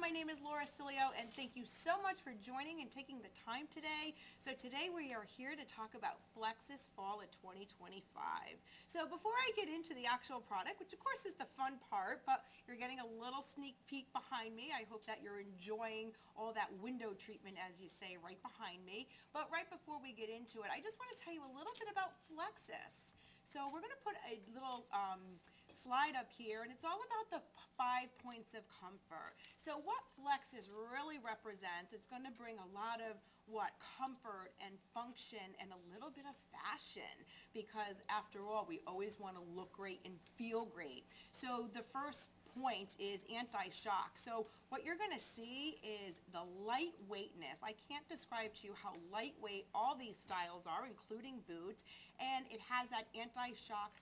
my name is Laura Cilio, and thank you so much for joining and taking the time today. So today we are here to talk about Flexus Fall of 2025. So before I get into the actual product, which of course is the fun part, but you're getting a little sneak peek behind me. I hope that you're enjoying all that window treatment, as you say, right behind me. But right before we get into it, I just want to tell you a little bit about Flexus. So we're going to put a little slide up here, and it's all about the 5 points of comfort. So what Flexus really represents, it's going to bring a lot of comfort and function and a little bit of fashion, because after all, we always want to look great and feel great. So the first point is anti-shock. So what you're going to see is the lightweightness. I can't describe to you how lightweight all these styles are, including boots, and it has that anti-shock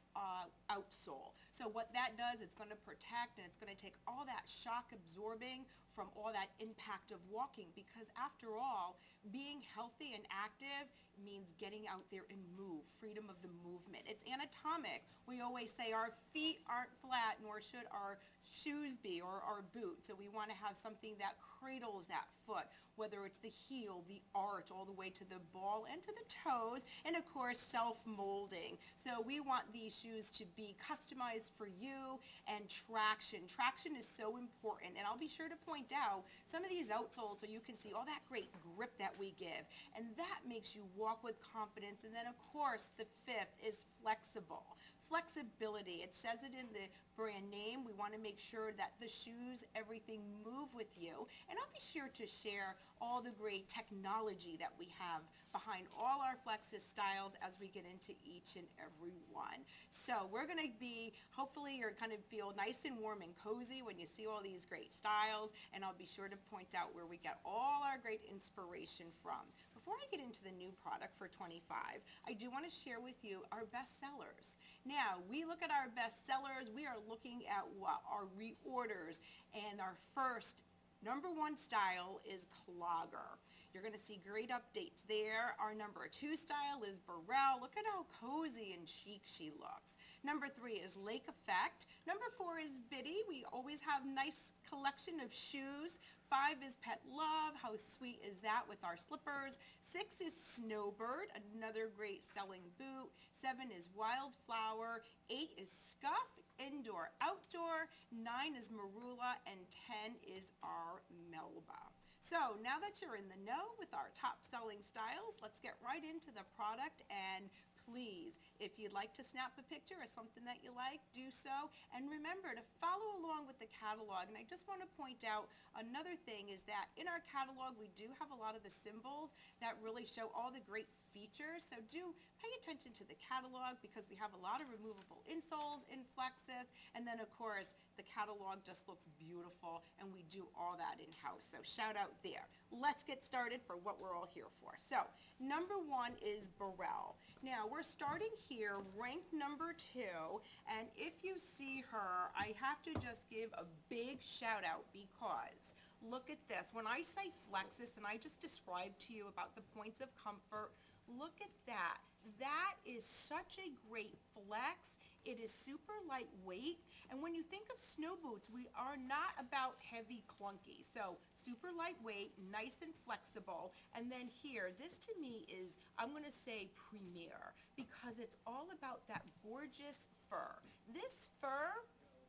outsole. So what that does, it's going to protect, and it's going to take all that shock absorbing from all that impact of walking, because after all, being healthy and active means getting out there and move, freedom of the movement. It's anatomic. We always say our feet aren't flat, nor should our shoes be, or our boots. So we want to have something that cradles that foot, whether it's the heel, the arch, all the way to the ball and to the toes, and of course self-molding. So we want these shoes to be customized for you. And traction is so important, and I'll be sure to point out some of these outsoles so you can see all that great grip that we give, and that makes you walk with confidence. And then of course the fifth is flexible. Flexibility, it says it in the brand name. We want to make sure that the shoes, everything move with you, and I'll be sure to share all the great technology that we have behind all our Flexus styles as we get into each and every one. So we're going to be, hopefully you're kind of feel nice and warm and cozy when you see all these great styles, and I'll be sure to point out where we get all our great inspiration from. Before I get into the new product for 25, I do want to share with you our best sellers. Now, we look at our best sellers, we are looking at our reorders, and our first #1 style is Clogger. You're going to see great updates there. Our #2 style is Burrell. Look at how cozy and chic she looks. #3 is Lake Effect. #4 is Biddy. We always have nice collection of shoes. 5 is Pet Love. How sweet is that with our slippers? 6 is Snowbird, another great selling boot. 7 is Wildflower. 8 is Scuff, indoor, outdoor. 9 is Marula, and 10 is our Melba. So now that you're in the know with our top selling styles, let's get right into the product. And please, if you'd like to snap a picture of something that you like, do so. And remember to follow along with the catalog. And I just want to point out another thing is that in our catalog, we do have a lot of the symbols that really show all the great features. So do pay attention to the catalog, because we have a lot of removable insoles in Flexus. And then of course, the catalog just looks beautiful, and we do all that in-house. So shout out there. Let's get started for what we're all here for. So #1 is Burrell. Now we're starting here, ranked #2, and if you see her, I have to just give a big shout out, because look at this. When I say Flexus, and I just described to you about the points of comfort, look at that. That is such a great flex. It is super lightweight, and when you think of snow boots, we are not about heavy clunky. So super lightweight, nice and flexible. And then here, this to me is, I'm going to say premier, because it's all about that gorgeous fur. This fur,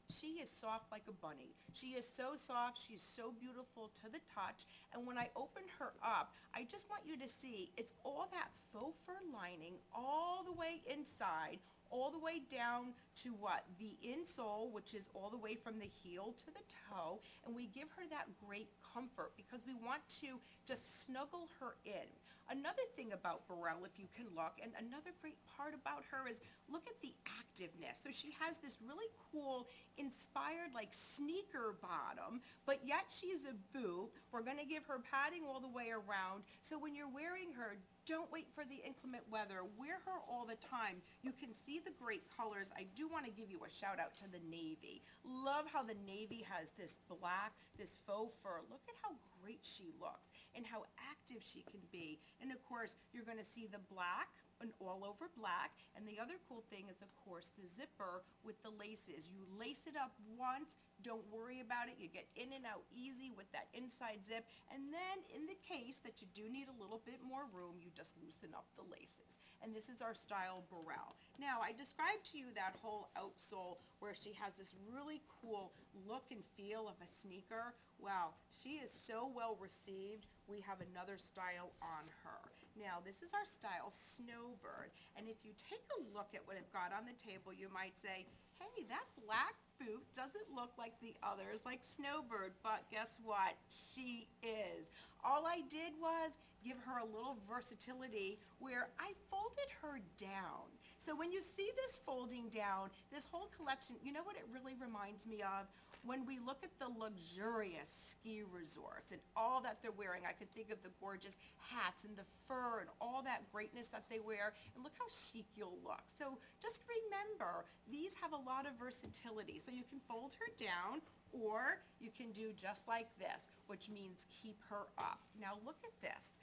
she is soft like a bunny. She is so soft. She's so beautiful to the touch. And when I open her up, I just want you to see it's all that faux fur lining all the way inside, all the way down to the insole, which is all the way from the heel to the toe, and we give her that great comfort because we want to just snuggle her in. Another thing about Burrell, if you can look, and another great part about her is look at the activeness. So she has this really cool inspired like sneaker bottom, but yet she's a boot. We're going to give her padding all the way around, so when you're wearing her, don't wait for the inclement weather. Wear her all the time. You can see the great colors. I do want to give you a shout out to the navy. Love how the navy has this black, this faux fur. Look at how great she looks and how active she can be. And of course, you're going to see the black an all over black. And the other cool thing is, of course, the zipper with the laces. You lace it up once, don't worry about it. You get in and out easy with that inside zip. And then in the case that you do need a little bit more room, you just loosen up the laces. And this is our style Burrell. Now, I described to you that whole outsole where she has this really cool look and feel of a sneaker. Wow, she is so well received. We have another style on her. Now, this is our style Snowbird. And if you take a look at what I've got on the table, you might say, hey, that black boot doesn't look like the others, like Snowbird, but guess what? She is. All I did was give her a little versatility where I folded her down. So when you see this folding down, this whole collection, you know what it really reminds me of? When we look at the luxurious ski resorts and all that they're wearing, I could think of the gorgeous hats and the fur and all that greatness that they wear, and look how chic you'll look. So just remember, these have a lot of versatility. So you can fold her down, or you can do just like this, which means keep her up. Now look at this.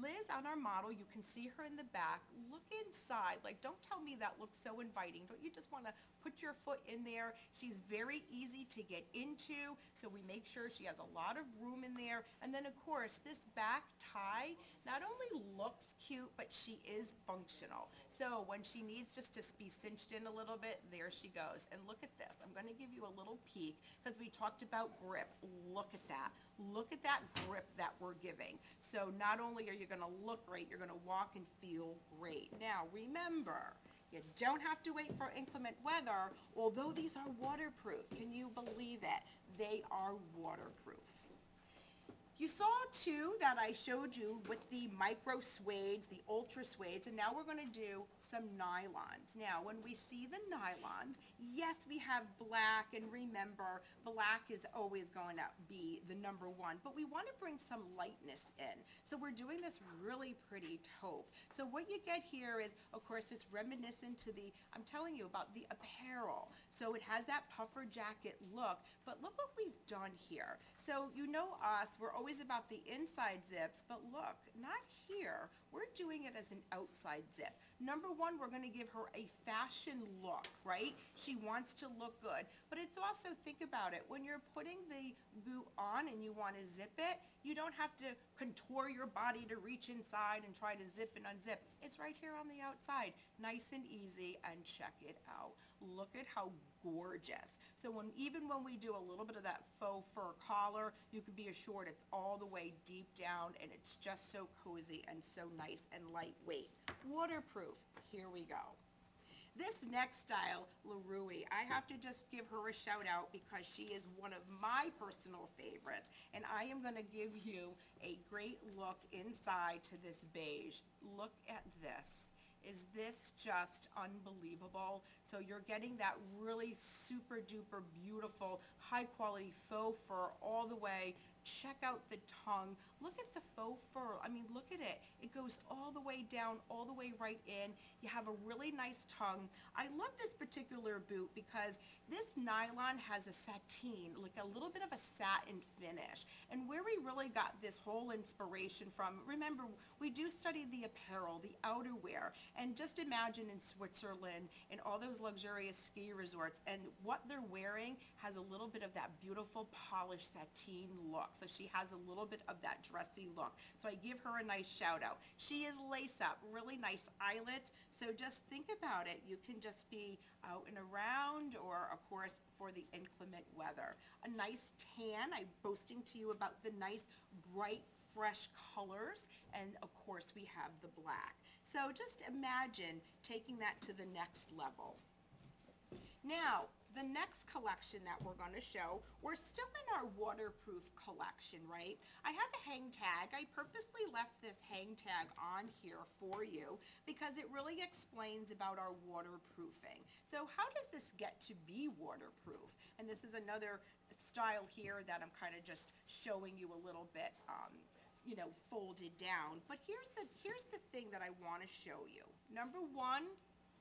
Liz, on our model, you can see her in the back. Look inside. Like, don't tell me that looks so inviting. Don't you just want to put your foot in there? She's very easy to get into, so we make sure she has a lot of room in there. And then, of course, this back tie not only looks cute, but she is functional. So when she needs just to be cinched in a little bit, there she goes. And look at this. I'm going to give you a little peek because we talked about grip. Look at that. Look at that grip that we're giving. So not only are you going to look great, you're going to walk and feel great. Now, remember, you don't have to wait for inclement weather, although these are waterproof. Can you believe it? They are waterproof. You saw too that I showed you with the micro suedes, the ultra suedes, and now we're going to do some nylons. Now, when we see the nylons, yes, we have black, and remember, black is always going to be the number one, but we want to bring some lightness in. So we're doing this really pretty taupe. So what you get here is, of course, it's reminiscent to the, I'm telling you about the apparel. So it has that puffer jacket look, but look what we've done here. So you know us, we're always about the inside zips, but look, not here. We're doing it as an outside zip. Number one, we're going to give her a fashion look, right? She wants to look good, but it's also, think about it, when you're putting the boot on and you want to zip it, you don't have to contour your body to reach inside and try to zip and unzip. It's right here on the outside, nice and easy, and check it out. Look at how gorgeous. So even when we do a little bit of that faux fur collar, you can be assured it's all the way deep down, and it's just so cozy and so nice and lightweight. Waterproof, here we go. This next style, LaRue, I have to just give her a shout out because she is one of my personal favorites, and I am going to give you a great look inside to this beige. Look at this. Is this just unbelievable? So you're getting that really super duper beautiful high quality faux fur all the way. Check out the tongue. Look at the faux fur. I mean, look at it. It goes all the way down, all the way right in. You have a really nice tongue. I love this particular boot because this nylon has a sateen, like a little bit of a satin finish. And where we really got this whole inspiration from, remember, we do study the apparel, the outerwear, and just imagine in Switzerland and all those luxurious ski resorts, and what they're wearing has a little bit of that beautiful polished sateen look. So she has a little bit of that dressy look. So I give her a nice shout out. She is lace up, really nice eyelets. So just think about it. You can just be out and around, or of course for the inclement weather. A nice tan. I'm boasting to you about the nice bright fresh colors, and of course we have the black. So just imagine taking that to the next level. Now, the next collection that we're going to show, we're still in our waterproof collection, right? I have a hang tag. I purposely left this hang tag on here for you because it really explains about our waterproofing. So how does this get to be waterproof? And this is another style here that I'm kind of just showing you a little bit, you know, folded down. But here's the thing that I want to show you. Number one,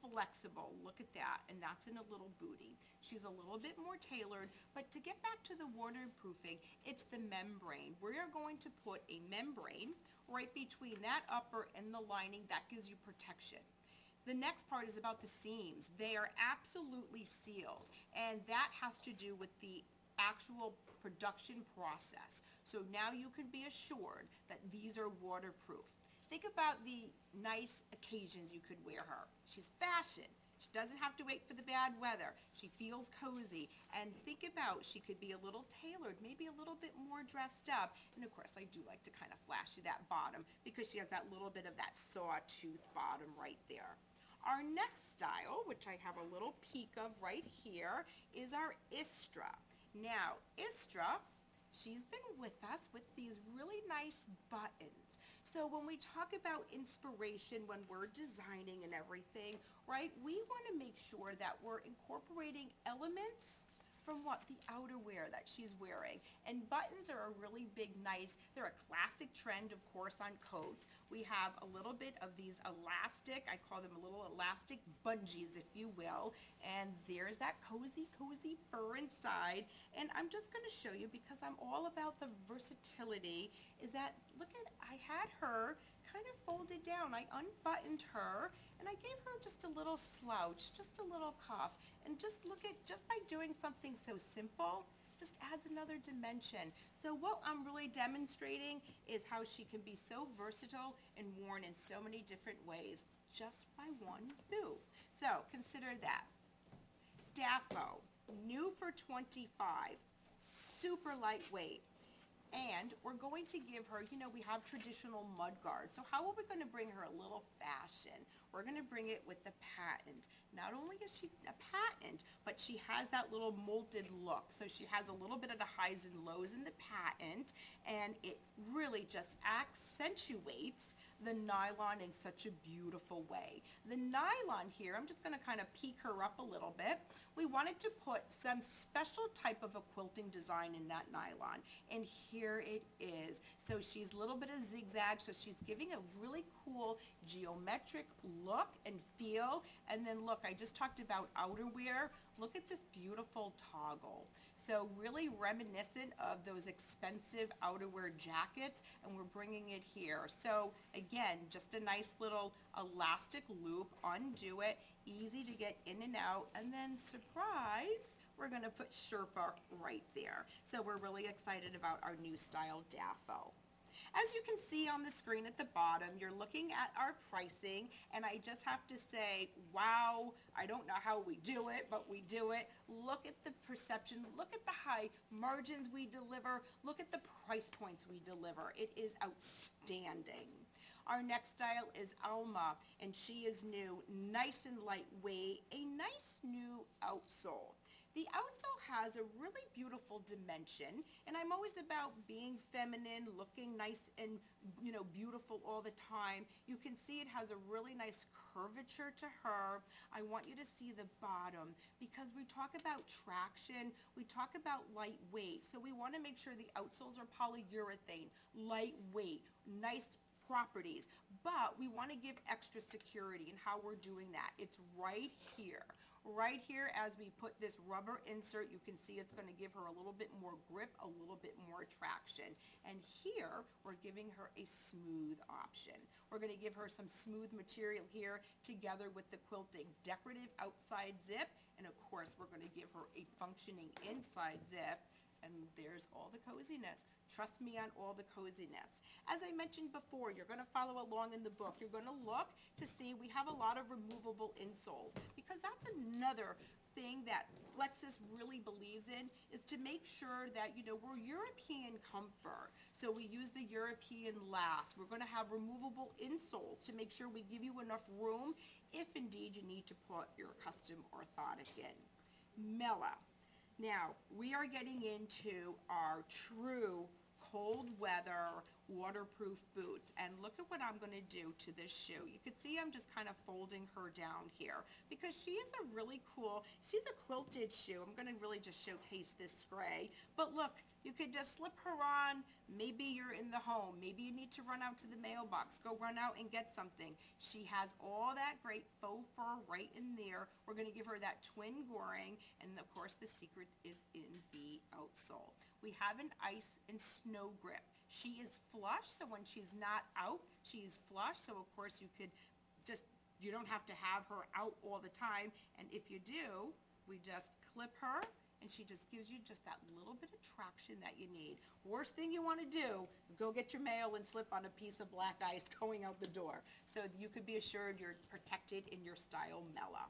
flexible. Look at that, and that's in a little booty. She's a little bit more tailored, but to get back to the waterproofing, it's the membrane. We are going to put a membrane right between that upper and the lining. That gives you protection. The next part is about the seams. They are absolutely sealed, and that has to do with the actual production process. So now you can be assured that these are waterproof. Think about the nice occasions you could wear her. She's fashion. She doesn't have to wait for the bad weather. She feels cozy. And think about, she could be a little tailored, maybe a little bit more dressed up. And of course, I do like to kind of flash you that bottom because she has that little bit of that sawtooth bottom right there. Our next style, which I have a little peek of right here, is our Istra. Now, Istra, she's been with us with these really nice buttons. So when we talk about inspiration, when we're designing and everything, right, we want to make sure that we're incorporating elements from what the outerwear that she's wearing. And buttons are a really big, nice, they're a classic trend, of course, on coats. We have a little bit of these elastic, I call them a little elastic bungees, if you will. And there's that cozy, cozy fur inside. And I'm just going to show you, because I'm all about the versatility, is that, look at, I had her kind of folded down. I unbuttoned her, and I gave her just a little slouch, just a little cuff. And just look at, just by doing something so simple, just adds another dimension. So what I'm really demonstrating is how she can be so versatile and worn in so many different ways just by one move. So consider that. Daffo, new for 25, super lightweight. And we're going to give her, you know, we have traditional mud guards. So how are we going to bring her a little fashion? We're going to bring it with the patent. Not only is she a patent, but she has that little molded look. So she has a little bit of the highs and lows in the patent, and it really just accentuates the nylon in such a beautiful way. The nylon here, I'm just going to kind of peek her up a little bit. We wanted to put some special type of a quilting design in that nylon, and here it is. So she's a little bit of zigzag, so she's giving a really cool geometric look and feel. And then look, I just talked about outerwear. Look at this beautiful toggle. So really reminiscent of those expensive outerwear jackets, and we're bringing it here. So again, just a nice little elastic loop, undo it, easy to get in and out, and then surprise, we're going to put Sherpa right there. So we're really excited about our new style Daffo. As you can see on the screen at the bottom, you're looking at our pricing, and I just have to say, wow, I don't know how we do it, but we do it. Look at the perception, look at the high margins we deliver, look at the price points we deliver. It is outstanding. Our next style is Alma, and she is new, nice and lightweight, a nice new outsole. The outsole has a really beautiful dimension, and I'm always about being feminine, looking nice and, you know, beautiful all the time. You can see it has a really nice curvature to her. I want you to see the bottom, because we talk about traction, we talk about lightweight, so we want to make sure the outsoles are polyurethane, lightweight, nice properties, but we want to give extra security in how we're doing that. It's right here. Right here, as we put this rubber insert, you can see it's going to give her a little bit more grip, a little bit more traction. And here, we're giving her a smooth option. We're going to give her some smooth material here together with the quilting decorative outside zip. And of course, we're going to give her a functioning inside zip. And there's all the coziness. Trust me on all the coziness. As I mentioned before, you're going to follow along in the book. You're going to look to see we have a lot of removable insoles, because that's another thing that Flexus really believes in, is to make sure that, you know, we're European comfort. So we use the European last. We're going to have removable insoles to make sure we give you enough room if indeed you need to put your custom orthotic in. Mela. Now, we are getting into our true cold weather waterproof boots, and look at what I'm going to do to this shoe. You can see I'm just kind of folding her down here, because she is a really cool, she's a quilted shoe. I'm going to really just showcase this spray, but look, you could just slip her on. Maybe you're in the home, maybe you need to run out to the mailbox, go run out and get something. She has all that great faux fur right in there. We're going to give her that twin goring, and of course the secret is in the outsole. We have an ice and snow grip. She is flush, so when she's not out, she's flush. So of course you don't have to have her out all the time. And if you do, we just clip her, and she just gives you just that little bit of traction that you need. Worst thing you want to do is go get your mail and slip on a piece of black ice going out the door. So you could be assured you're protected in your style Mela.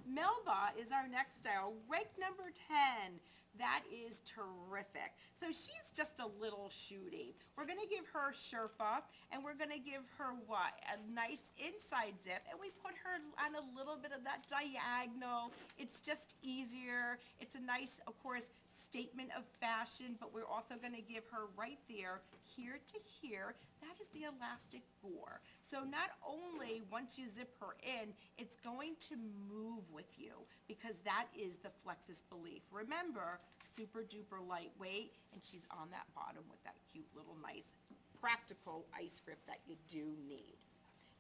Melba is our next style, rank number 10. That is terrific. So she's just a little shooty. We're going to give her Sherpa, and we're going to give her what? A nice inside zip, and we put her on a little bit of that diagonal. It's just easier. It's a nice, of course, statement of fashion, but we're also going to give her right there, here to here. That is the elastic gore. So not only once you zip her in, it's going to move with you, because that is the Flexus belief. Remember, super duper lightweight, and she's on that bottom with that cute little nice practical ice grip that you do need.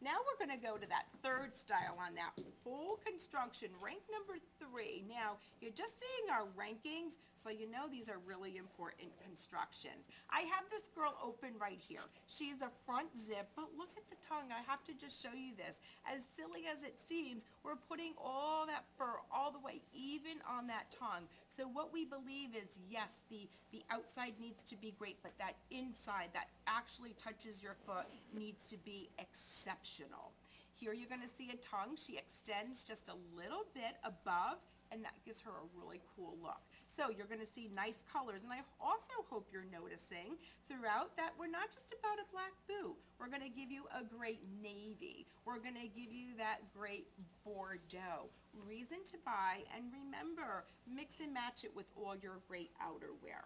Now we're going to go to that third style on that full construction, rank number 3. Now, you're just seeing our rankings, so you know these are really important constructions. I have this girl open right here. She's a front zip, but look at the tongue. I have to just show you this. As silly as it seems, we're putting all that fur all the way even on that tongue. So what we believe is, yes, the outside needs to be great, but that inside that actually touches your foot needs to be exceptional. Here you're going to see a tongue. She extends just a little bit above, and that gives her a really cool look. So you're going to see nice colors, and I also hope you're noticing throughout that we're not just about a black boot. We're going to give you a great navy. We're going to give you that great Bordeaux. Reason to buy, and remember, mix and match it with all your great outerwear.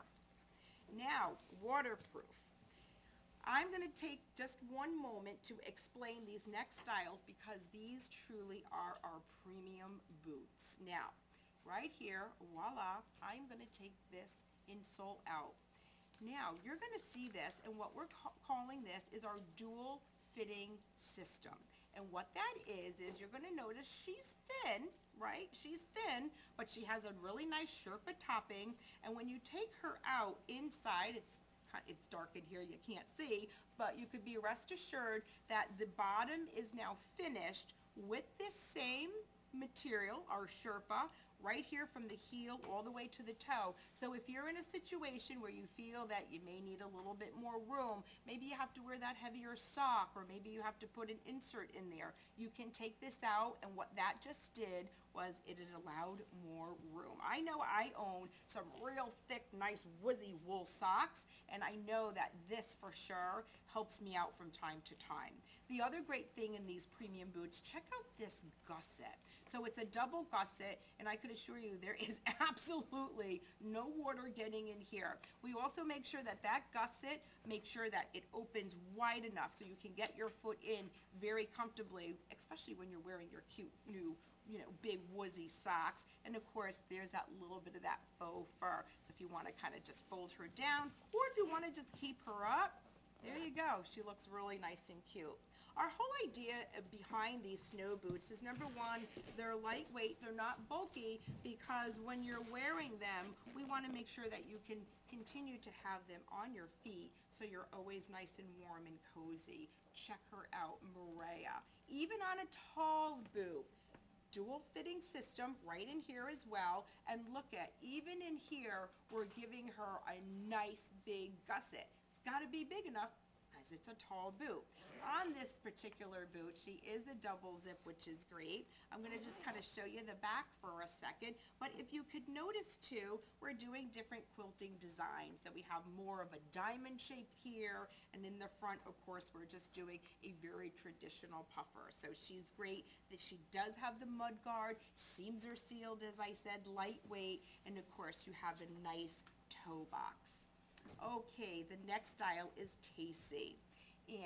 Now, waterproof. I'm going to take just one moment to explain these next styles, because these truly are our premium boots. Now, right here, voila, I'm going to take this insole out. Now, you're going to see this, and what we're calling this is our dual fitting system. And what that is you're going to notice she's thin, right? She's thin, but she has a really nice Sherpa topping. And when you take her out inside, it's dark in here, you can't see, but you could be rest assured that the bottom is now finished with this same material, our Sherpa, right here from the heel all the way to the toe. So if you're in a situation where you feel that you may need a little bit more room, maybe you have to wear that heavier sock, or maybe you have to put an insert in there, you can take this out, and what that just did was it allowed more room. I know I own some real thick, nice woozy wool socks, and I know that this for sure helps me out from time to time. The other great thing in these premium boots, check out this gusset. So it's a double gusset, and I could assure you there is absolutely no water getting in here. We also make sure that gusset, make sure that it opens wide enough so you can get your foot in very comfortably, especially when you're wearing your cute new, big woozy socks. And of course, there's that little bit of that faux fur. So if you want to kind of just fold her down, or if you want to just keep her up, there you go. She looks really nice and cute. Our whole idea behind these snow boots is, number one, they're lightweight, they're not bulky, because when you're wearing them, we want to make sure that you can continue to have them on your feet so you're always nice and warm and cozy. Check her out, Maria. Even on a tall boot, dual fitting system right in here as well, and look at, even in here, we're giving her a nice big gusset. It's got to be big enough because it's a tall boot. On this particular boot, she is a double zip, which is great. I'm going to just kind of show you the back for a second, but if you could notice too, we're doing different quilting designs. So we have more of a diamond shape here, and in the front, of course, we're just doing a very traditional puffer. So she's great that she does have the mud guard, seams are sealed, as I said, lightweight, and of course you have a nice toe box. Okay, the next style is Tacey.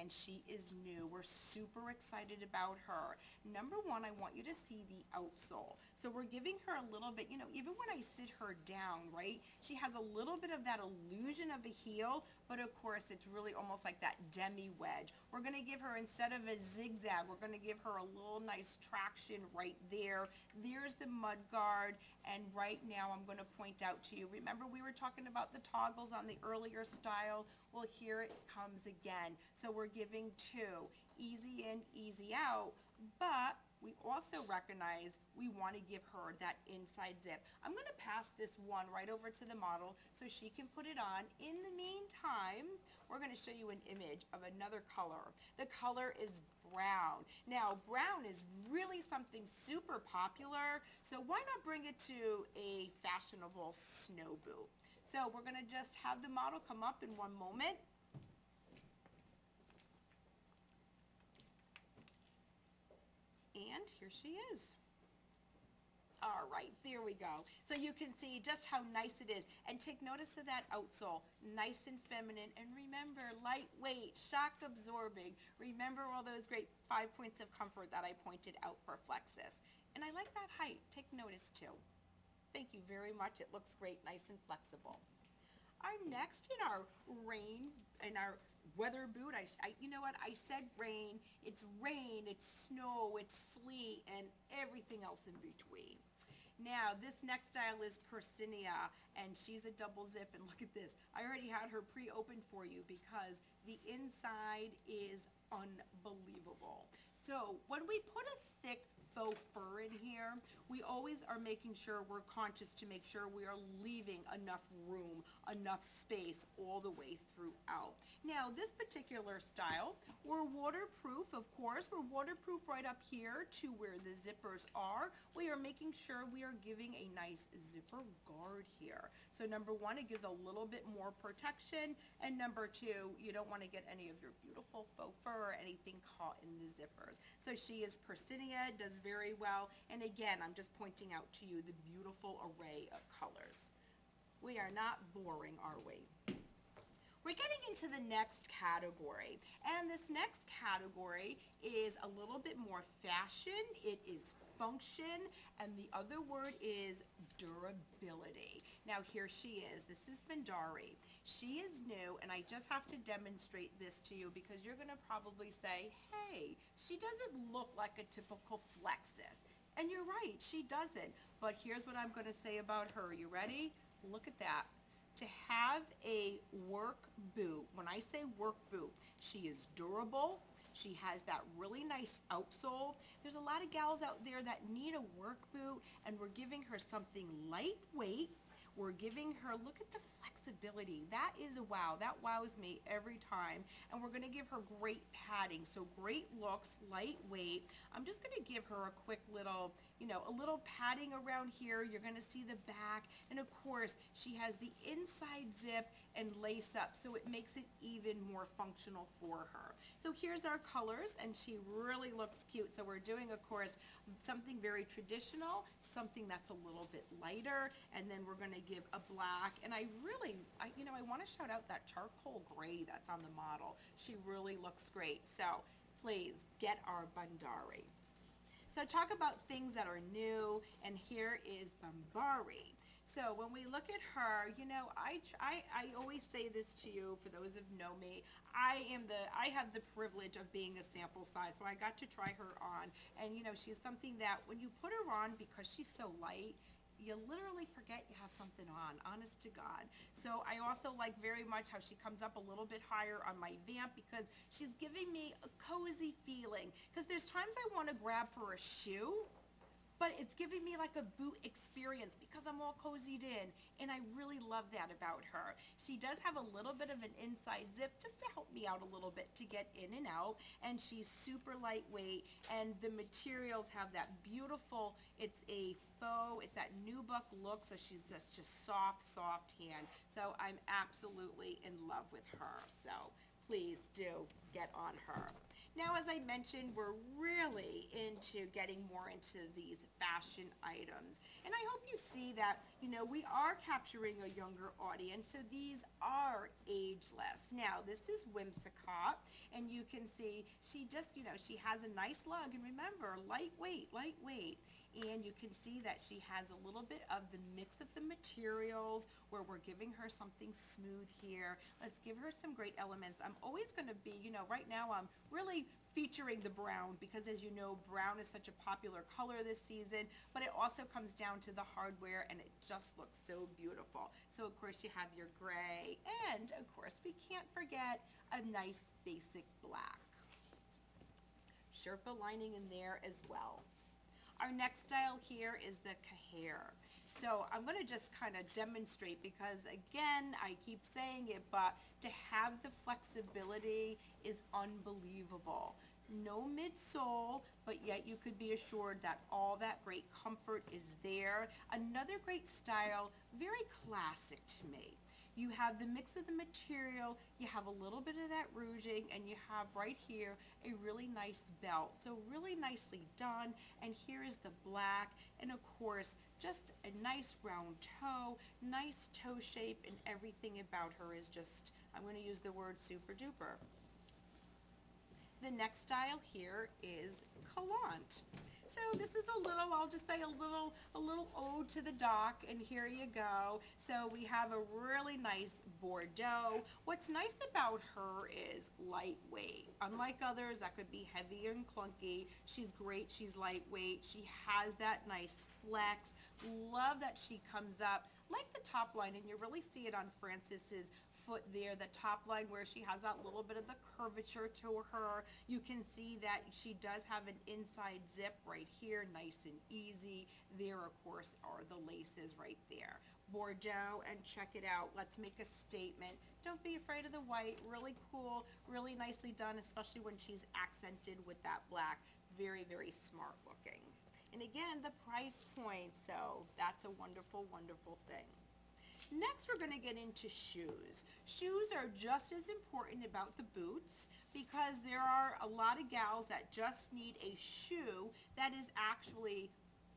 and she is new. We're super excited about her. Number one, I want you to see the outsole. So we're giving her a little bit, even when I sit her down, right, she has a little bit of that illusion of a heel, but of course it's really almost like that demi wedge. We're going to give her, instead of a zigzag, we're going to give her a little nice traction right there. There's the mud guard, and right now I'm going to point out to you, remember we were talking about the toggles on the earlier style? Well, here it comes again. So we're giving two, easy in, easy out, but we also recognize we want to give her that inside zip. I'm going to pass this one right over to the model so she can put it on. In the meantime, we're going to show you an image of another color. The color is brown. Now, brown is really something super popular, so why not bring it to a fashionable snow boot? So we're going to just have the model come up in one moment. And here she is. All right, there we go. So you can see just how nice it is. And take notice of that outsole, nice and feminine. And remember, lightweight, shock absorbing. Remember all those great 5 points of comfort that I pointed out for Flexus. And I like that height. Take notice too. Thank you very much. It looks great, nice and flexible. Our next in our weather boot, you know what, I said rain, it's snow, it's sleet, and everything else in between. Now, this next style is Persinia, and she's a double zip, and look at this. I already had her pre-opened for you because the inside is unbelievable. So when we put a thick faux fur in here, we always are making sure we're conscious to make sure we are leaving enough room, enough space all the way throughout. Now, this particular style, we're waterproof, of course. We're waterproof right up here to where the zippers are. We are making sure we are giving a nice zipper guard here. So number one, it gives a little bit more protection, and number two, you don't want to get any of your beautiful faux fur or anything caught in the zippers. So she is Persinia, does very well, and again, I'm just pointing out to you the beautiful array of colors. We are not boring, are we? We're getting into the next category, and this next category is a little bit more fashion. It is function, and the other word is durability. Now here she is. This is Bandari. She is new, and I just have to demonstrate this to you because you're going to probably say, hey, she doesn't look like a typical Flexus. And you're right, she doesn't. But here's what I'm going to say about her. You ready? Look at that. To have a work boot, when I say work boot, she is durable. She has that really nice outsole. There's a lot of gals out there that need a work boot, and we're giving her something lightweight. We're giving her, look at the flexibility. That is a wow. That wows me every time. And we're going to give her great padding. So great looks, lightweight. I'm just going to give her a quick little, a little padding around here. You're going to see the back. And of course, she has the inside zip and lace up, so it makes it even more functional for her. So here's our colors, and she really looks cute. So we're doing, of course, something very traditional, something that's a little bit lighter, and then we're going to give a black. And I want to shout out that charcoal gray that's on the model. She really looks great. So please get our Bandari. So talk about things that are new, and here is Bambari. So when we look at her, I always say this to you, for those who know me, I have the privilege of being a sample size, so I got to try her on, and she's something that when you put her on, because she's so light, you literally forget you have something on, honest to God. So I also like very much how she comes up a little bit higher on my vamp, because she's giving me a cozy feeling, because there's times I want to grab for a shoe, but it's giving me like a boot experience because I'm all cozied in, and I really love that about her. She does have a little bit of an inside zip just to help me out a little bit to get in and out, and she's super lightweight, and the materials have that beautiful, it's a faux, it's that nubuck look, so she's just soft hand. So I'm absolutely in love with her. So please do get on her. Now, as I mentioned, we're really into getting more into these fashion items. And I hope you see that, we are capturing a younger audience, so these are ageless. Now, this is Whimsicott, and you can see she just, she has a nice lug, and remember, lightweight, lightweight. And you can see that she has a little bit of the mix of the materials where we're giving her something smooth here. Let's give her some great elements. I'm always going to be, right now I'm really featuring the brown because, as you know, brown is such a popular color this season, but it also comes down to the hardware and it just looks so beautiful. So of course you have your gray, and of course we can't forget a nice basic black. Sherpa lining in there as well. Our next style here is the Cahair. So I'm going to just kind of demonstrate because, again, I keep saying it, but to have the flexibility is unbelievable. No midsole, but yet you could be assured that all that great comfort is there. Another great style, very classic to me. You have the mix of the material, you have a little bit of that rouging, and you have right here a really nice belt. So really nicely done, and here is the black, and of course, just a nice round toe, nice toe shape, and everything about her is just, I'm going to use the word super duper. The next style here is Collant. So this is a little, I'll just say a little ode to the dock, and here you go. So we have a really nice Bordeaux. What's nice about her is lightweight. Unlike others that could be heavy and clunky, she's great, she's lightweight, she has that nice flex. Love that she comes up like the top line, and you really see it on Frances's foot there, the top line where she has that little bit of the curvature to her. You can see that she does have an inside zip right here, nice and easy. There, of course, are the laces right there. Bordeaux, and check it out. Let's make a statement. Don't be afraid of the white. Really cool, really nicely done, especially when she's accented with that black. Very, very smart looking. And again, the price point, so that's a wonderful, wonderful thing. Next, we're going to get into shoes. Shoes are just as important about the boots because there are a lot of gals that just need a shoe that is actually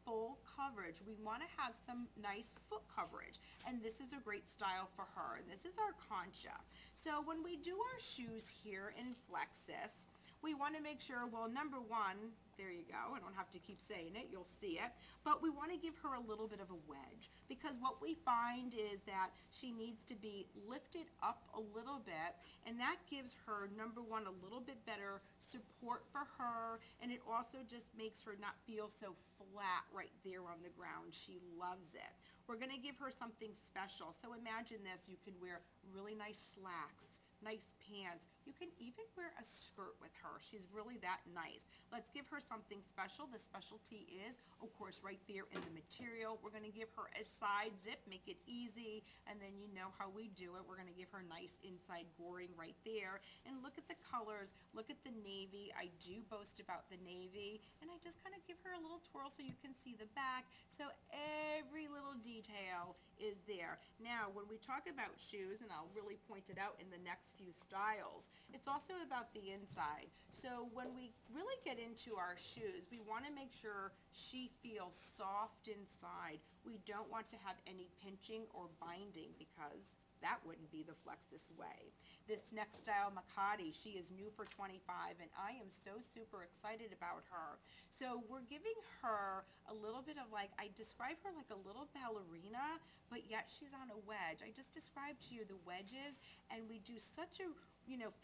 full coverage. We want to have some nice foot coverage, and this is a great style for her. This is our Concha. So when we do our shoes here in Flexus, we want to make sure, well, number one, there you go, I don't have to keep saying it, you'll see it, but we want to give her a little bit of a wedge because what we find is that she needs to be lifted up a little bit, and that gives her, number one, a little bit better support for her, and it also just makes her not feel so flat right there on the ground. She loves it. We're going to give her something special. So imagine this, you can wear really nice slacks, nice pants. You can even wear a skirt with her. She's really that nice. Let's give her something special. The specialty is, of course, right there in the material. We're going to give her a side zip, make it easy, and then you know how we do it. We're going to give her nice inside goring right there. And look at the colors. Look at the navy. I do boast about the navy, and I just kind of give her a little twirl so you can see the back. So every little detail is there. Now, when we talk about shoes, and I'll really point it out in the next few styles, it's also about the inside. So when we really get into our shoes, we want to make sure she feels soft inside. We don't want to have any pinching or binding because that wouldn't be the Flexus way. This next style, Makati, she is new for 25, and I am so super excited about her. So we're giving her a little bit of, like, I describe her like a little ballerina, but yet she's on a wedge. I just described to you the wedges, and we do such a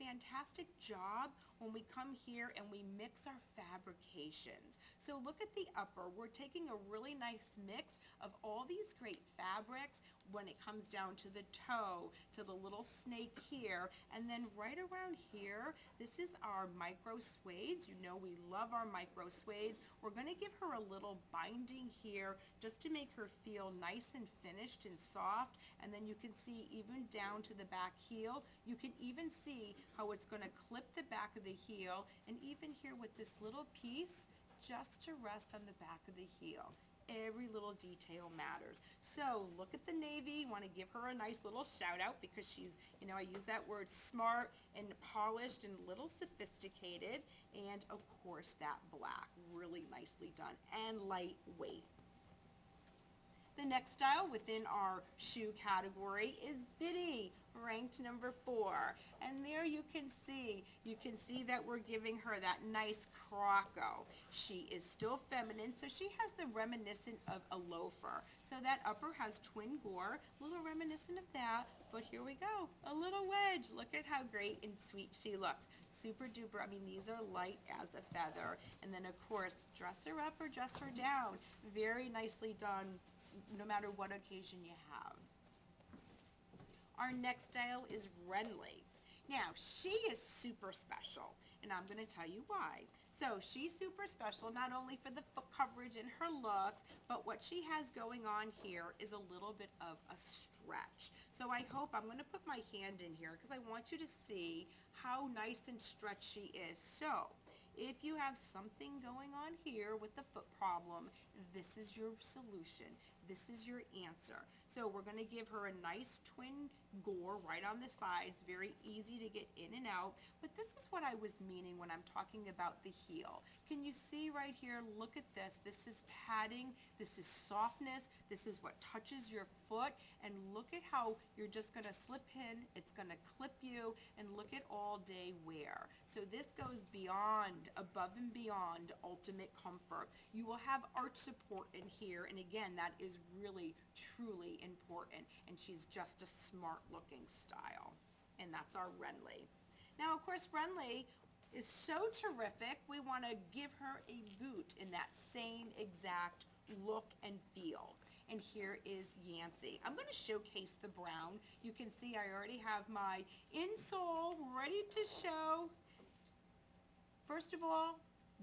fantastic job when we come here and we mix our fabrications. So look at the upper. We're taking a really nice mix of all these great fabrics when it comes down to the toe, to the little snake here, and then right around here, this is our micro suedes. You know we love our micro suedes. We're going to give her a little binding here just to make her feel nice and finished and soft, and then you can see even down to the back heel. You can even see how it's going to clip the back of the heel, and even here with this little piece just to rest on the back of the heel. every little detail matters. So look at the navy. Want to give her a nice little shout out because she's, I use that word, smart and polished and a little sophisticated. And of course that black, really nicely done and lightweight. The next style within our shoe category is Biddy, ranked number 4. And there you can see that we're giving her that nice croco. She is still feminine, so she has the reminiscent of a loafer. So that upper has twin gore, a little reminiscent of that, but here we go, a little wedge. Look at how great and sweet she looks. Super duper, these are light as a feather. And then of course, dress her up or dress her down. Very nicely done, no matter what occasion you have. Our next style is Renly. Now, she is super special, and I'm going to tell you why. So she's super special not only for the foot coverage and her looks, but what she has going on here is a little bit of a stretch. So I'm going to put my hand in here because I want you to see how nice and stretchy she is. So if you have something going on here with the foot problem, this is your solution. This is your answer. So we're going to give her a nice twin gore right on the sides, very easy to get in and out. But this is what I was meaning when I'm talking about the heel. Can you see right here? Look at this. This is padding. This is softness. This is what touches your foot. And look at how you're just going to slip in. It's going to clip you. And look at all day wear. So this goes beyond, above and beyond ultimate comfort. You will have arch support in here. And again, that is really, truly important. And she's just a smart looking style. And that's our Renly. Now, of course, Renly is so terrific, we want to give her a boot in that same exact look and feel. And here is Yancey. I'm going to showcase the brown. You can see I already have my insole ready to show. First of all,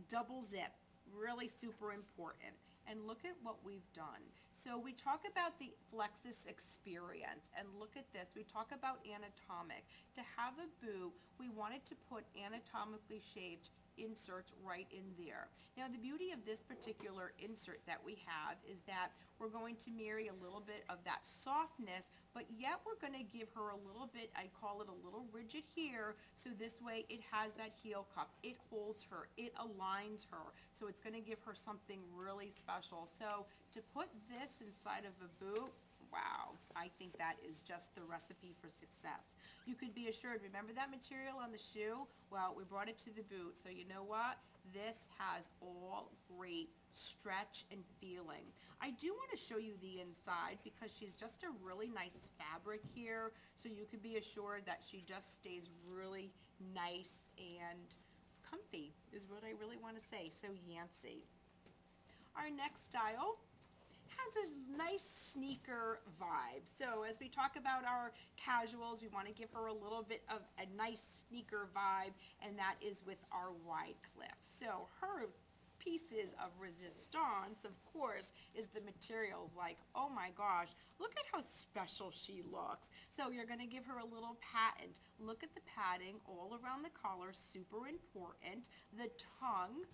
double zip, really super important. And look at what we've done. So we talk about the Flexus experience, and look at this. We talk about anatomic. To have a boot, we wanted to put anatomically shaped inserts right in there. Now the beauty of this particular insert that we have is that we're going to marry a little bit of that softness, but yet we're going to give her a little bit, I call it a little rigid here, so this way it has that heel cup. It holds her, it aligns her, so it's going to give her something really special. So to put this inside of a boot, wow, I think that is just the recipe for success. You could be assured, remember that material on the shoe? Well, we brought it to the boot, so you know what? This has all great stretch and feeling. I do want to show you the inside because she's just a really nice fabric here, so you could be assured that she just stays really nice and comfy is what I really want to say. So Yancey. Our next style has this nice sneaker vibe. So as we talk about our casuals, we want to give her a little bit of a nice sneaker vibe, and that is with our wide cliff. So her pieces of resistance, of course, is the materials. Like, oh my gosh, look at how special she looks. So you're going to give her a little patent. Look at the padding all around the collar, super important. The tongue,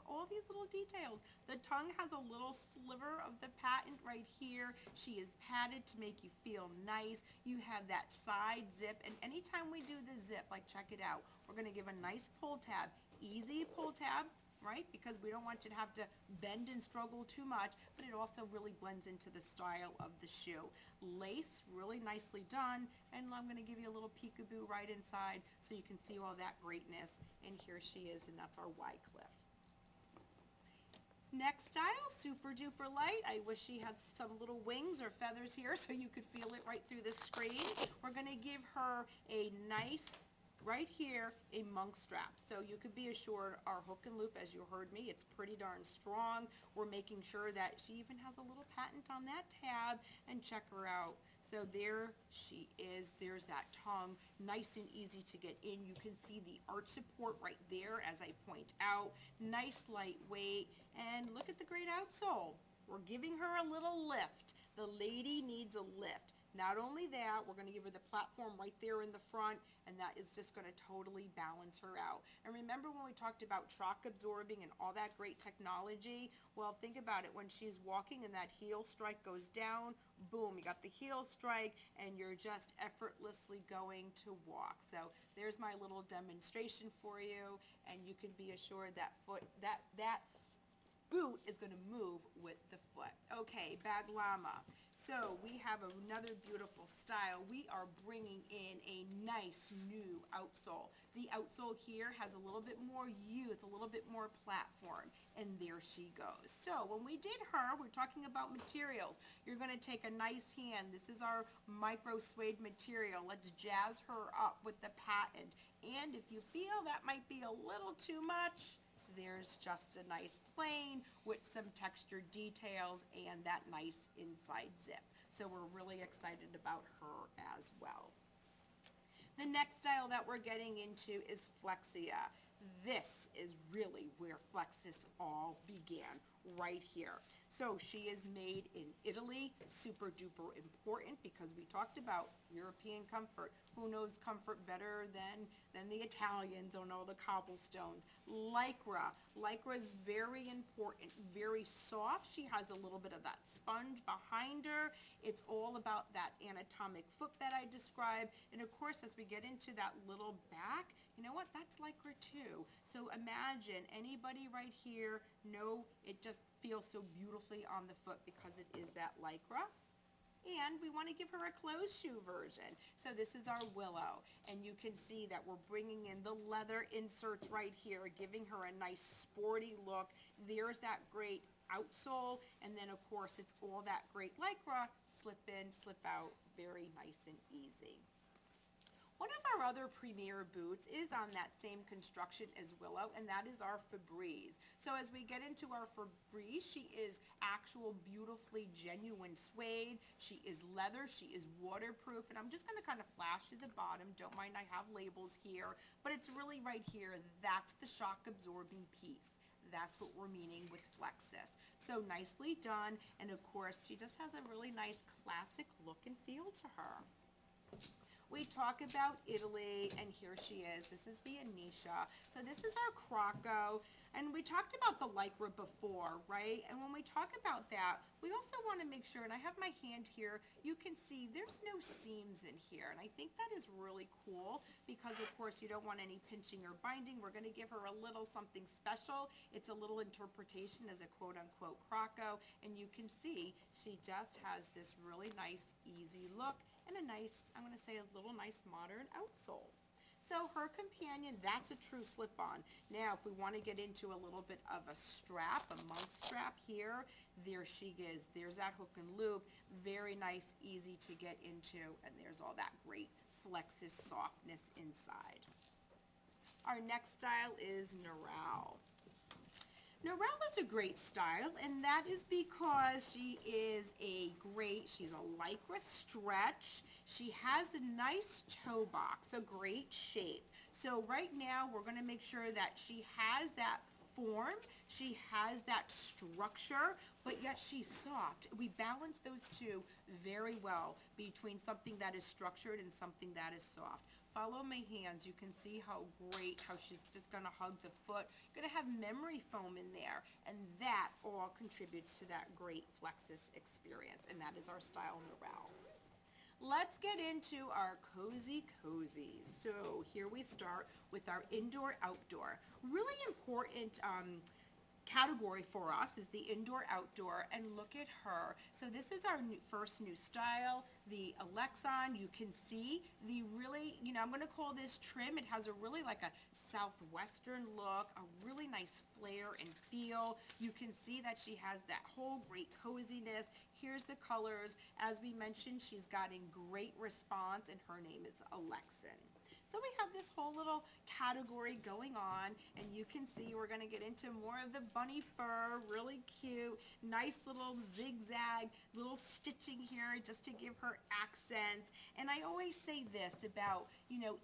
all these little details. The tongue has a little sliver of the patent right here. She is padded to make you feel nice. You have that side zip, and anytime we do the zip, like check it out, we're going to give a nice pull tab. Easy pull tab, right? Because we don't want you to have to bend and struggle too much, but it also really blends into the style of the shoe. Lace, really nicely done, and I'm going to give you a little peekaboo right inside so you can see all that greatness. And here she is, and that's our Wycliffe. Next style, super duper light. I wish she had some little wings or feathers here so you could feel it right through the screen. We're going to give her a nice, right here, a monk strap. So you could be assured our hook and loop, as you heard me, it's pretty darn strong. We're making sure that she even has a little patent on that tab, and check her out. So there she is. There's that tongue, nice and easy to get in. You can see the arch support right there, as I point out. Nice lightweight, and look at the great outsole. We're giving her a little lift. The lady needs a lift. Not only that, we're going to give her the platform right there in the front, and that is just going to totally balance her out. And remember when we talked about shock absorbing and all that great technology? Well, think about it. When she's walking and that heel strike goes down, boom, you got the heel strike, and you're just effortlessly going to walk. So there's my little demonstration for you, and you can be assured that that boot is going to move with the foot. Okay, Bag Llama. So we have another beautiful style. We are bringing in a nice new outsole. The outsole here has a little bit more youth, a little bit more platform, and there she goes. So when we did her, we're talking about materials. You're going to take a nice hand. This is our micro suede material. Let's jazz her up with the patent. And if you feel that might be a little too much, there's just a nice plain with some textured details and that nice inside zip. So we're really excited about her as well. The next style that we're getting into is Flexia. This is really where Flexus all began, right here. So she is made in Italy, super duper important because we talked about European comfort. Who knows comfort better than the Italians on all the cobblestones? Lycra. Lycra is very important, very soft. She has a little bit of that sponge behind her. It's all about that anatomic footbed I described. And of course, as we get into that little back, you know what? That's Lycra too. So imagine anybody right here, it just feels so beautifully on the foot because it is that Lycra. And we want to give her a closed shoe version. So this is our Willow. And you can see that we're bringing in the leather inserts right here, giving her a nice sporty look. There's that great outsole. And then, of course, it's all that great Lycra. Slip in, slip out, very nice and easy. One of our other premier boots is on that same construction as Willow, and that is our Febreze. So as we get into our Febreze, she is actual beautifully genuine suede. She is leather. She is waterproof. And I'm just going to kind of flash to the bottom. Don't mind, I have labels here. But it's really right here. That's the shock absorbing piece. That's what we're meaning with Flexus. So nicely done. And of course, she just has a really nice classic look and feel to her. We talk about Italy, and here she is. This is the Anisha. So this is our Croco, and we talked about the Lycra before, right? And when we talk about that, we also want to make sure, and I have my hand here, you can see there's no seams in here, and I think that is really cool because, of course, you don't want any pinching or binding. We're going to give her a little something special. It's a little interpretation as a quote-unquote Croco, and you can see she just has this really nice, easy look and a nice, I'm going to say a little nice modern outsole. So her companion, that's a true slip-on. Now, if we want to get into a little bit of a strap, a monk strap here, there she is. There's that hook and loop. Very nice, easy to get into, and there's all that great Flexus softness inside. Our next style is Narelle. Narelle is a great style, and that is because she's a Lycra stretch. She has a nice toe box, a great shape. So right now we're going to make sure that she has that form, she has that structure, but yet she's soft. We balance those two very well between something that is structured and something that is soft. Follow my hands. You can see how great, how she's just going to hug the foot. Going to have memory foam in there, and that all contributes to that great Flexus experience, and that is our style Narelle. Let's get into our cozy cozies. So here we start with our indoor-outdoor. Really important category for us is the indoor-outdoor, and look at her. So this is our first new style, the Alexon. You can see the really, I'm going to call this trim. It has a really like a southwestern look, a really nice flare and feel. You can see that she has that whole great coziness. Here's the colors. As we mentioned, she's gotten great response, and her name is Alexon. So we have this whole little category going on, and you can see we're going to get into more of the bunny fur, really cute, nice little zigzag, little stitching here just to give her accents. And I always say this about,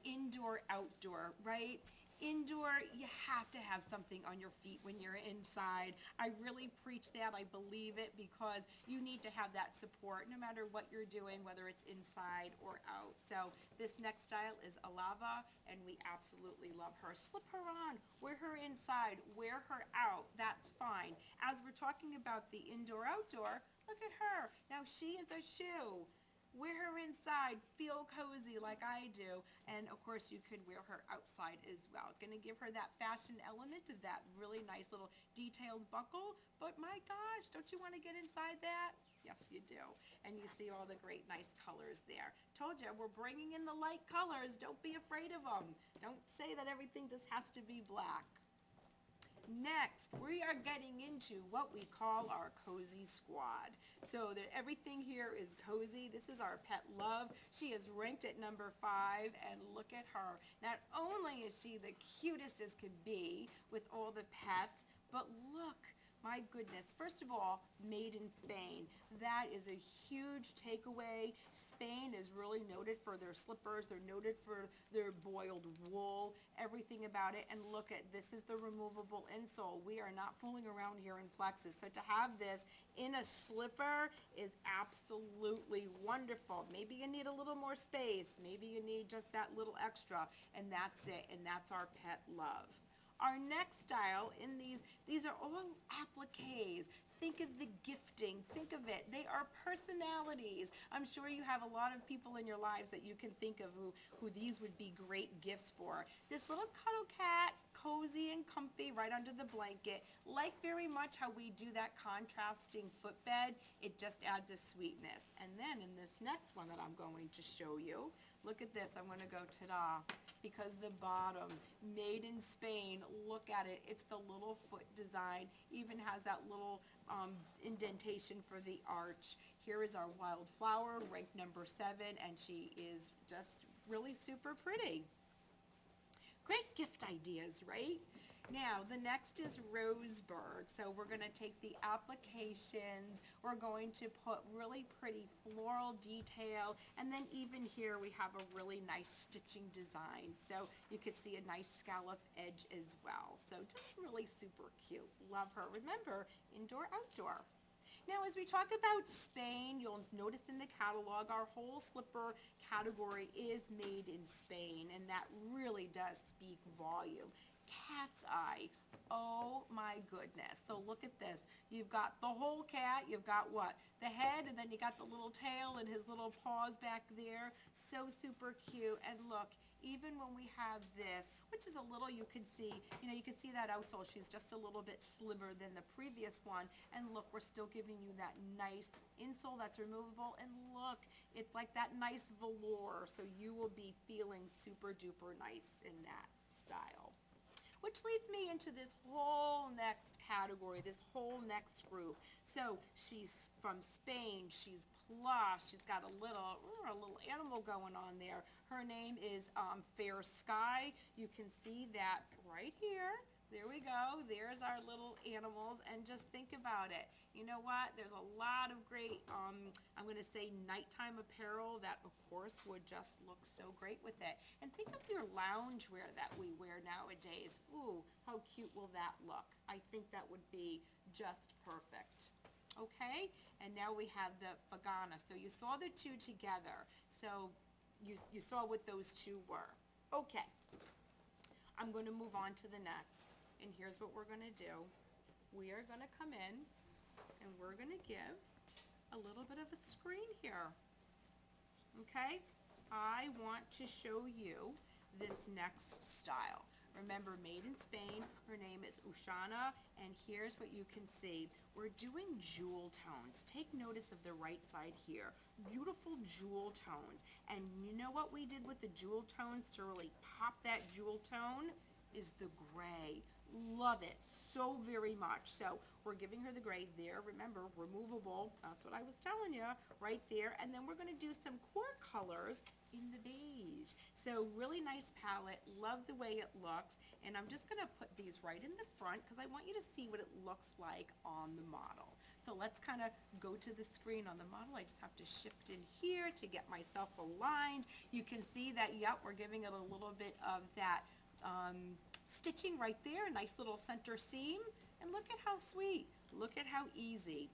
indoor, outdoor, right? Indoor, you have to have something on your feet when you're inside. I really preach that. I believe it because you need to have that support no matter what you're doing, whether it's inside or out. So this next style is Alava, and we absolutely love her. Slip her on, wear her inside, wear her out. That's fine. As we're talking about the indoor-outdoor, look at her. Now she is a shoe. Wear her inside, feel cozy like I do, and of course you could wear her outside as well. Gonna give her that fashion element of that really nice little detailed buckle, but my gosh, don't you want to get inside that? Yes, you do. And you see all the great nice colors there. Told you, we're bringing in the light colors. Don't be afraid of them. Don't say that everything just has to be black. Next, we are getting into what we call our cozy squad. So that everything here is cozy. This is our pet Love. She is ranked at number 5, and look at her. Not only is she the cutest as could be with all the pets, but look, my goodness. First of all, made in Spain. That is a huge takeaway. Spain is really noted for their slippers. They're noted for their boiled wool, everything about it. And look at, this is the removable insole. We are not fooling around here in Flexus. So to have this in a slipper is absolutely wonderful. Maybe you need a little more space. Maybe you need just that little extra. And that's it. And that's our pet Love. Our next style in these are all appliques. Think of the gifting. Think of it. They are personalities. I'm sure you have a lot of people in your lives that you can think of who these would be great gifts for. This little cuddle cat, cozy and comfy right under the blanket. Like very much how we do that contrasting footbed, it just adds a sweetness. And then in this next one that I'm going to show you, look at this. I'm going to go ta-da, because the bottom, made in Spain, look at it. It's the little foot design, even has that little indentation for the arch. Here is our wildflower, ranked number 7, and she is just really super pretty. Great gift ideas, right? Now, the next is Roseburg. So we're going to take the applications, we're going to put really pretty floral detail, and then even here we have a really nice stitching design. So you could see a nice scallop edge as well. So just really super cute. Love her. Remember, indoor, outdoor. Now, as we talk about Spain, you'll notice in the catalog, our whole slipper category is made in Spain, and that really does speak volume. Cat's eye. Oh my goodness. So look at this. You've got the whole cat. You've got what? The head, and then you got the little tail and his little paws back there. So super cute. And look, even when we have this, which is a little, you can see, you can see that outsole. She's just a little bit slimmer than the previous one. And look, we're still giving you that nice insole that's removable. And look, it's like that nice velour. So you will be feeling super duper nice in that style. Which leads me into this whole next category, this whole next group. So she's from Spain, she's plush, she's got a little animal going on there. Her name is Fair Sky. You can see that right here. There we go. There's our little animals, and just think about it. You know what? There's a lot of great, I'm going to say nighttime apparel that, of course, would just look so great with it. And think of your loungewear that we wear nowadays. Ooh, how cute will that look? I think that would be just perfect. Okay? And now we have the Fagana. So you saw the two together. So you saw what those two were. Okay. I'm going to move on to the next. And here's what we're going to do. We are going to come in and we're going to give a little bit of a screen here. Okay? I want to show you this next style. Remember, made in Spain. Her name is Ushana, and here's what you can see. We're doing jewel tones. Take notice of the right side here. Beautiful jewel tones. And you know what we did with the jewel tones to really pop that jewel tone? Is the gray. Love it so very much. So we're giving her the gray there. Remember, removable. That's what I was telling you right there. And then we're going to do some core colors in the beige. So really nice palette. Love the way it looks. And I'm just going to put these right in the front because I want you to see what it looks like on the model. So let's kind of go to the screen on the model. I just have to shift in here to get myself aligned. You can see that, yep, we're giving it a little bit of that stitching right there, nice little center seam, and look at how sweet, look at how easy.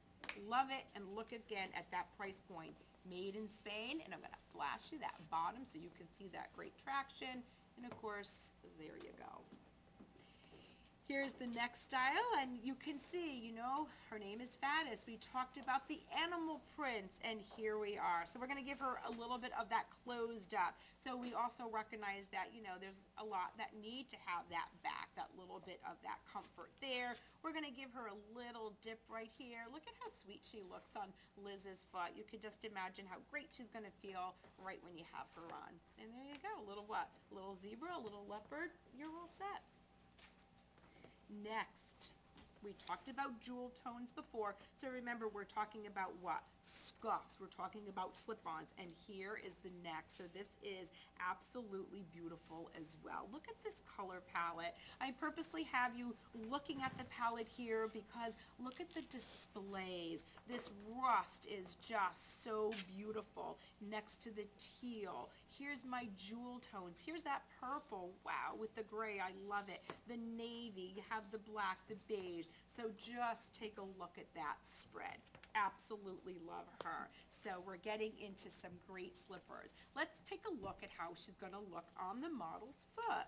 Love it, and look again at that price point. Made in Spain, and I'm going to flash you that bottom so you can see that great traction, and of course, there you go. Here's the next style, and you can see, you know, her name is Faddis. We talked about the animal prints, and here we are. So we're going to give her a little bit of that closed up. So we also recognize that, you know, there's a lot that need to have that back, that little bit of that comfort there. We're going to give her a little dip right here. Look at how sweet she looks on Liz's foot. You could just imagine how great she's going to feel right when you have her on. And there you go, a little what? A little zebra, a little leopard, you're all set. Next, we talked about jewel tones before, so remember we're talking about what? Scuffs. We're talking about slip-ons, and here is the next. So this is absolutely beautiful as well. Look at this color palette. I purposely have you looking at the palette here because look at the displays. This rust is just so beautiful next to the teal. Here's my jewel tones. Here's that purple, wow, with the gray, I love it. The navy, you have the black, the beige. So just take a look at that spread. Absolutely love her. So we're getting into some great slippers. Let's take a look at how she's going to look on the model's foot.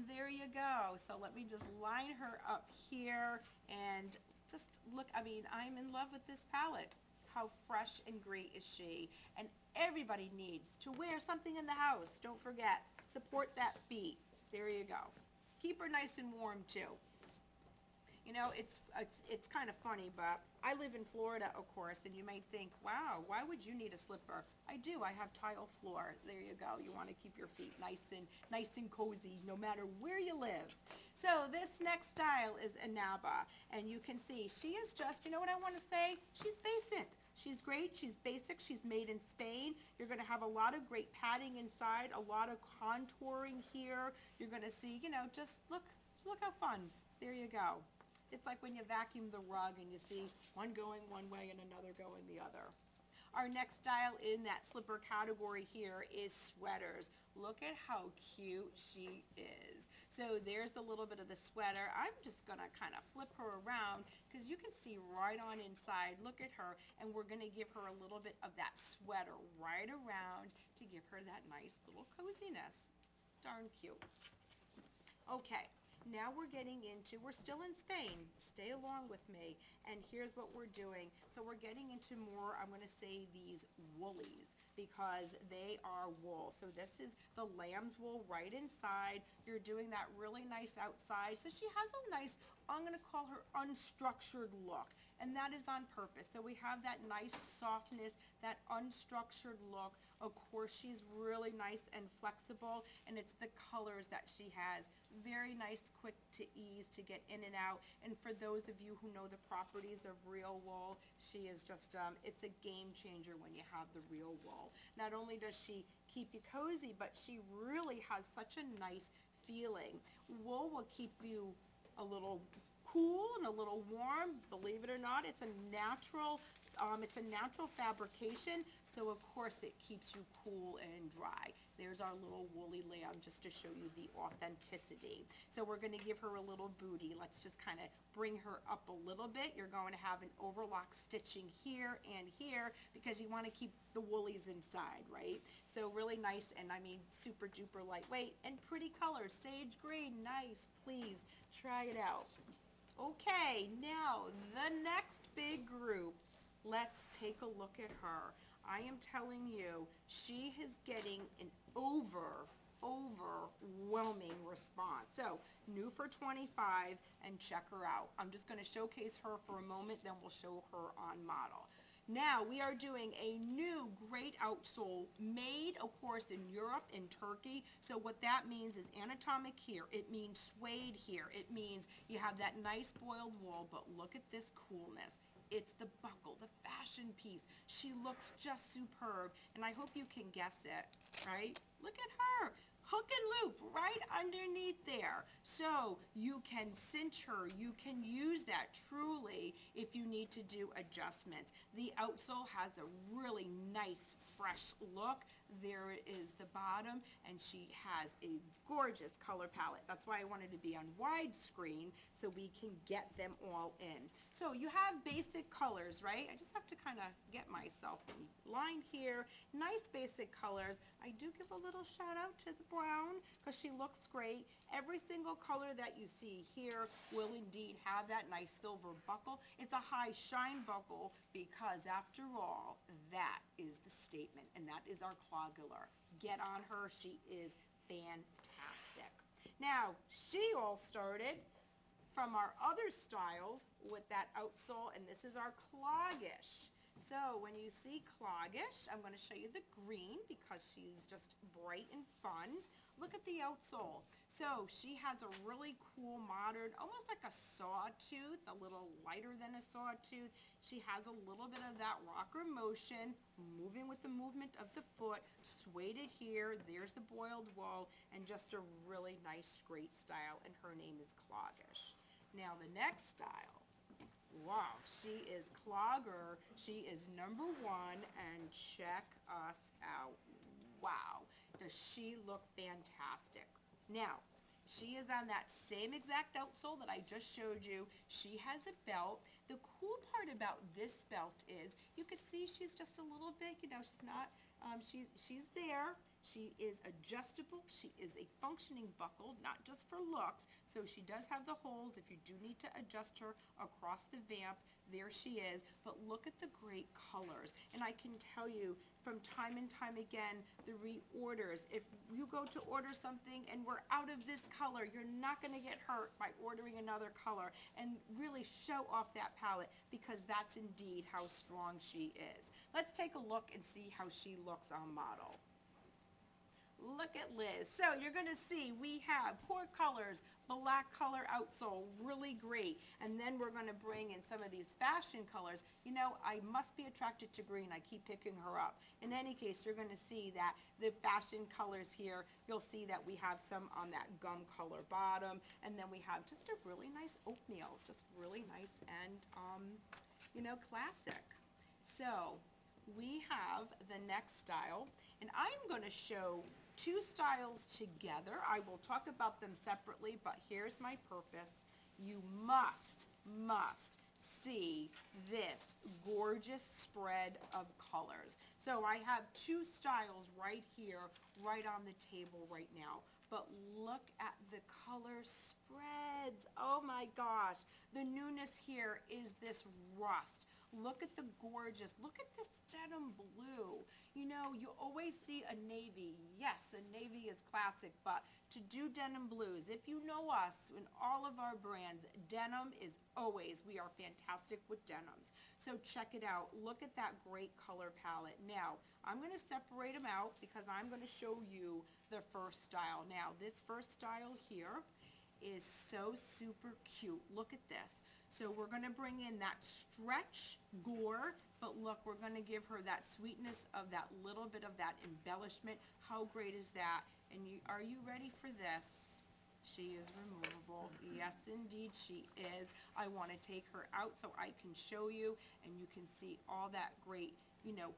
There you go. So let me just line her up here and just look. I mean, I'm in love with this palette. How fresh and great is she? And everybody needs to wear something in the house. Don't forget, support that feet. There you go. Keep her nice and warm too. You know, it's kind of funny, but I live in Florida, of course, and you might think, wow, why would you need a slipper? I do. I have tile floor. There you go. You want to keep your feet nice and cozy no matter where you live. So this next style is Anaba, and you can see she is just, you know what I want to say? She's basic. She's great. She's basic. She's made in Spain. You're going to have a lot of great padding inside, a lot of contouring here. You're going to see, you know, just look how fun. There you go. It's like when you vacuum the rug and you see one going one way and another going the other. Our next style in that slipper category here is sweaters. Look at how cute she is. So there's a little bit of the sweater. I'm just going to kind of flip her around because you can see right on inside. Look at her, and we're going to give her a little bit of that sweater right around to give her that nice little coziness. Darn cute. Okay. Now we're getting into, we're still in Spain, stay along with me, and here's what we're doing. So we're getting into more, I'm going to say these woolies, because they are wool. So this is the lamb's wool right inside. You're doing that really nice outside. So she has a nice, I'm going to call her unstructured look, and that is on purpose. So we have that nice softness, that unstructured look. Of course, she's really nice and flexible, and it's the colors that she has. Very nice, quick to ease to get in and out. And for those of you who know the properties of real wool, she is just, it's a game changer when you have the real wool. Not only does she keep you cozy, but she really has such a nice feeling. Wool will keep you a little cool and a little warm. Believe it or not, it's a natural fabrication, so of course it keeps you cool and dry. There's our little woolly lamb just to show you the authenticity. So we're going to give her a little booty. Let's just kind of bring her up a little bit. You're going to have an overlock stitching here and here because you want to keep the woolies inside, right? So really nice, and I mean super duper lightweight and pretty colors. Sage green, nice. Please try it out. Okay, now the next big group. Let's take a look at her. I am telling you, she is getting an overwhelming response. So, new for 25, and check her out. I'm just going to showcase her for a moment, then we'll show her on model. Now, we are doing a new great outsole made, of course, in Europe, in Turkey. So what that means is anatomic here. It means suede here. It means you have that nice boiled wool, but look at this coolness. It's the buckle, the fashion piece. She looks just superb, and I hope you can guess it, right? Look at her. hook and loop right underneath there. So you can cinch her, you can use that truly if you need to do adjustments. The outsole has a really nice fresh look. There is the bottom, and she has a gorgeous color palette. That's why I wanted to be on widescreen so we can get them all in. So you have basic colors, right? I just have to kind of get myself lined here. Nice basic colors. I do give a little shout out to the brown because she looks great. Every single color that you see here will indeed have that nice silver buckle. It's a high shine buckle because after all, that is the statement, and that is our clogular. Get on her. She is fantastic. Now, she all started from our other styles with that outsole, and this is our clogish. So when you see clogish, I'm going to show you the green because she's just bright and fun. Look at the outsole. So she has a really cool modern, almost like a sawtooth, a little lighter than a sawtooth. She has a little bit of that rocker motion, moving with the movement of the foot, suede here, there's the boiled wool, and just a really nice, great style, and her name is Clogish. Now the next style, wow, she is Clogger. She is number 1, and check us out. Wow, does she look fantastic. Now, she is on that same exact outsole that I just showed you. She has a belt. The cool part about this belt is you can see she's just a little bit, you know, she's not, she's there. She is adjustable. She is a functioning buckle, not just for looks. So she does have the holes if you do need to adjust her across the vamp. There she is. But look at the great colors. And I can tell you from time and time again, the reorders, if you go to order something and we're out of this color, you're not going to get hurt by ordering another color, and really show off that palette because that's indeed how strong she is. Let's take a look and see how she looks on model. Look at Liz. So you're going to see we have poor colors, black color outsole, really great. And then we're going to bring in some of these fashion colors. You know, I must be attracted to green. I keep picking her up. In any case, you're going to see that the fashion colors here, you'll see that we have some on that gum color bottom. And then we have just a really nice oatmeal, just really nice and, you know, classic. So we have the next style, and I'm going to show 2 styles together. I will talk about them separately, but here's my purpose. You must see this gorgeous spread of colors. So I have 2 styles right here, right on the table right now. But look at the color spreads. Oh my gosh. The newness here is this rust. Look at the gorgeous, look at this denim blue. You know, you always see a navy. Yes, a navy is classic, but to do denim blues, if you know us in all of our brands, denim is always, we are fantastic with denims. So check it out. Look at that great color palette. Now, I'm going to separate them out because I'm going to show you the first style. Now, this first style here is so super cute. Look at this. So we're going to bring in that stretch gore, but look, we're going to give her that sweetness of that little bit of that embellishment. How great is that? And are you ready for this? She is removable. Yes, indeed she is. I want to take her out so I can show you, and you can see all that great, you know,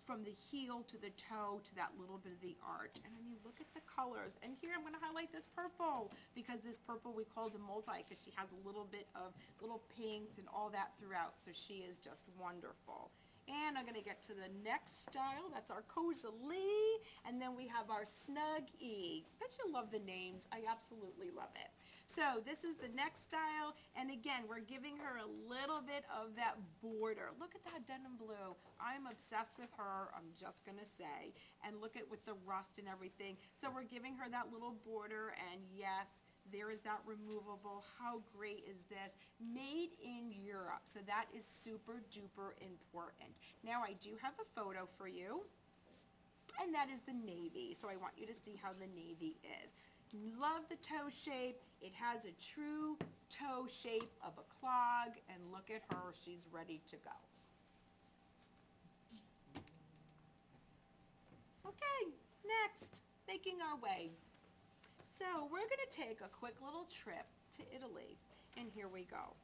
from the heel to the toe to that little bit of the arch. And then you look at the colors. And here I'm going to highlight this purple because this purple we called a multi because she has a little bit of little pinks and all that throughout. So she is just wonderful. And I'm going to get to the next style. That's our Cozalie. And then we have our Snug E. Don't you love the names? I absolutely love it. So this is the next style, and again, we're giving her a little bit of that border. Look at that denim blue. I'm obsessed with her, I'm just gonna say. And look at with the rust and everything. So we're giving her that little border, and yes, there is that removable. How great is this? Made in Europe, so that is super duper important. Now I do have a photo for you, and that is the navy. So I want you to see how the navy is. Love the toe shape. It has a true toe shape of a clog, and look at her, she's ready to go. Okay, next, make making our way. So we're going to take a quick little trip to Italy, and here we go.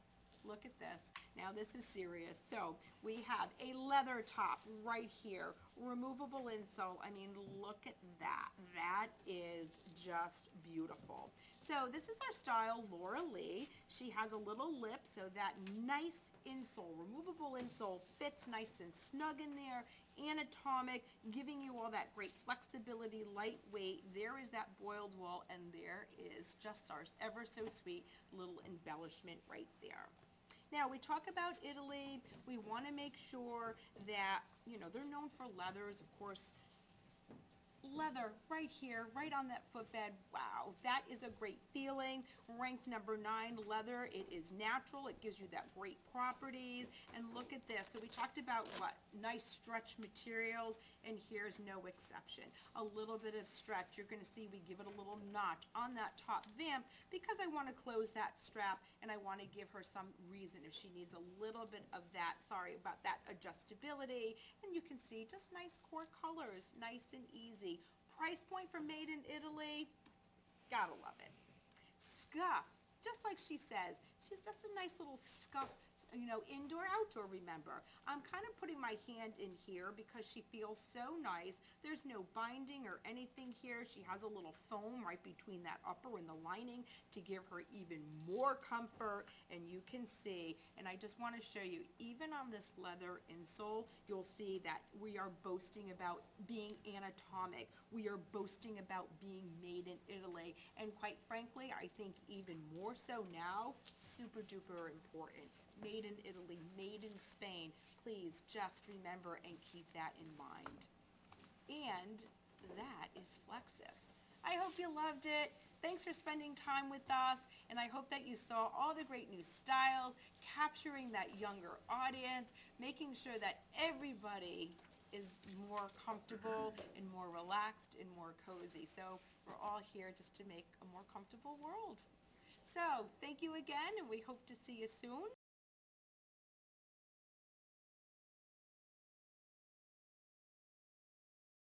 Look at this. Now this is serious. So we have a leather top right here, removable insole. I mean, look at that. That is just beautiful. So this is our style, Laura Lee. She has a little lip, so that nice insole, removable insole, fits nice and snug in there, anatomic, giving you all that great flexibility, lightweight. There is that boiled wool, and there is just our ever so sweet little embellishment right there. Now, we talk about Italy. We want to make sure that, you know, they're known for leathers, of course. Leather right here, right on that footbed. Wow, that is a great feeling. Ranked number 9, leather. It is natural. It gives you that great properties. And look at this. So we talked about what? Nice stretch materials, and here's no exception. A little bit of stretch. You're going to see we give it a little notch on that top vamp because I want to close that strap and I want to give her some reason if she needs a little bit of that, sorry about that, adjustability. And you can see just nice core colors, nice and easy. Price point for Made in Italy, gotta love it. Scuff, just like she says, she's just a nice little scuff, you know, indoor, outdoor, remember. I'm kind of putting my hand in here because she feels so nice. There's no binding or anything here. She has a little foam right between that upper and the lining to give her even more comfort, and you can see, and I just want to show you, even on this leather insole, you'll see that we are boasting about being anatomic. We are boasting about being made in Italy, and quite frankly, I think even more so now, super duper important. Made in Italy, made in Spain. Please just remember and keep that in mind. And that is Flexus. I hope you loved it. Thanks for spending time with us, and I hope that you saw all the great new styles, capturing that younger audience, making sure that everybody is more comfortable and more relaxed and more cozy. So we're all here just to make a more comfortable world. So thank you again, and we hope to see you soon.